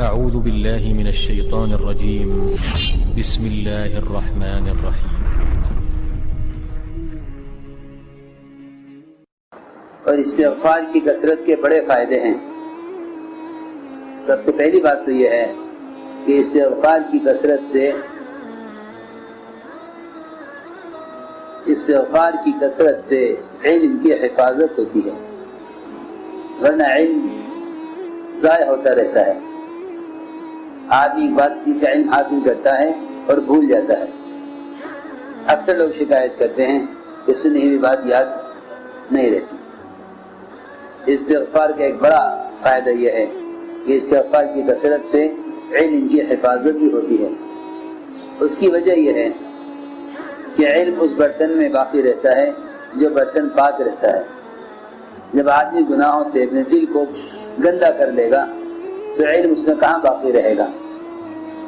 اعوذ باللہ من الشیطان الرجیم بسم اللہ الرحمن الرحیم۔ اور استغفار کی کثرت کے بڑے فائدے ہیں۔ سب سے پہلی بات تو یہ ہے کہ استغفار کی کثرت سے علم کی حفاظت ہوتی ہے، ورنہ علم ضائع ہوتا رہتا ہے۔ آدمی ایک بات چیز کا علم حاصل کرتا ہے اور بھول جاتا ہے۔ اکثر لوگ شکایت کرتے ہیں کہ سنی ہوئی بات یاد نہیں رہتی۔ استغفار کا ایک بڑا فائدہ یہ ہے کہ استغفار کی کثرت سے علم کی حفاظت بھی ہوتی ہے۔ اس کی وجہ یہ ہے کہ علم اس برتن میں باقی رہتا ہے جو برتن پاک رہتا ہے۔ جب آدمی گناہوں سے اپنے دل کو گندا کر لے گا تو علم اس میں کہاں باقی رہے گا۔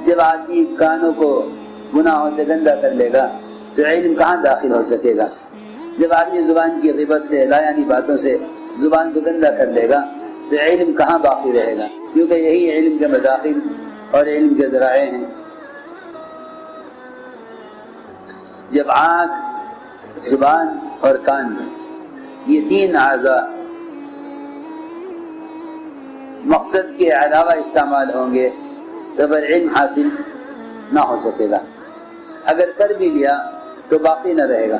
جب آدمی کانوں کو گناہوں سے گندا کر لے گا تو علم کہاں داخل ہو سکے گا۔ جب آدمی زبان کی غیبت سے لایانی باتوں سے زبان کو گندا کر لے گا تو علم کہاں باقی رہے گا، کیونکہ یہی علم کے مداخل اور علم کے ذرائع ہیں۔ جب آنکھ، زبان اور کان، یہ تین اعضاء مقصد کے علاوہ استعمال ہوں گے تو پر علم حاصل نہ ہو سکے گا۔ اگر کر بھی لیا تو باقی نہ رہے گا۔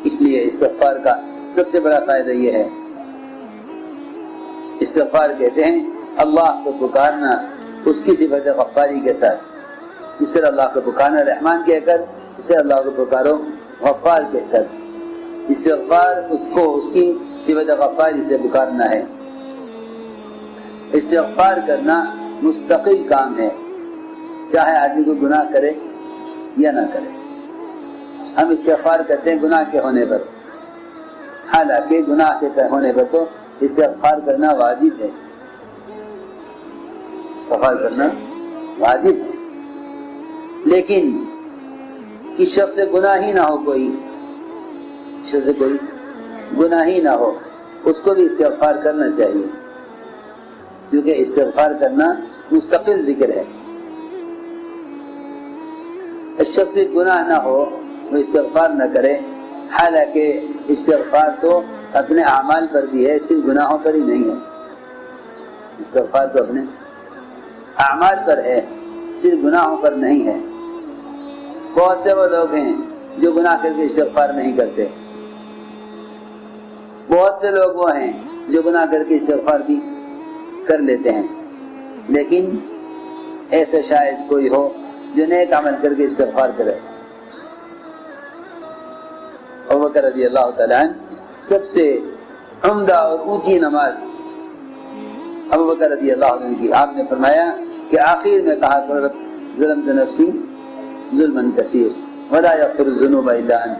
اس لیے استغفار کا سب سے بڑا فائدہ یہ ہے، استغفار کہتے ہیں اللہ کو پکارنا اس کی صفت غفاری کے ساتھ۔ اس طرح اللہ کو پکارنا رحمان کہہ کر، اس طرح اللہ کو پکارو غفار کہہ کر۔ استغفار اس کو اس کی صفت غفاری سے پکارنا ہے۔ استغفار کرنا مستقل کام ہے، چاہے آدمی کو گناہ کرے یا نہ کرے۔ ہم استغفار کرتے ہیں گناہ کے ہونے پر، حالانکہ گناہ کے ہونے پر تو استغفار کرنا واجب ہے۔ استغفار کرنا واجب ہے، لیکن کس شخص سے گناہ ہی نہ ہو، کوئی شخص سے کوئی گناہ ہی نہ ہو، اس کو بھی استغفار کرنا چاہیے، کیونکہ استغفار کرنا مستقل ذکر ہے۔ اس شخص سے گناہ نہ ہو وہ استغفار نہ کرے، حالانکہ استغفار تو اپنے اعمال پر بھی ہے، صرف گناہوں پر ہی نہیں ہے۔ استغفار تو اپنے اعمال پر ہے، صرف گناہوں پر نہیں ہے۔ بہت سے وہ لوگ ہیں جو گناہ کر کے استغفار نہیں کرتے، بہت سے لوگ وہ ہیں جو گناہ کر کے استغفار بھی کر لیتے ہیں، لیکن ایسا شاید کوئی ہو جو نیک عمل کر کے استغفار کرے۔ ابوبکر رضی اللہ تعالیٰ عنہ سب سے عمدہ اور اونچی نماز ابوبکر رضی اللہ عنہ کی، آپ نے فرمایا کہ آخر میں کہا ظلمت نفسی ظلما کثیر ولا یغفر الذنوب الا انت،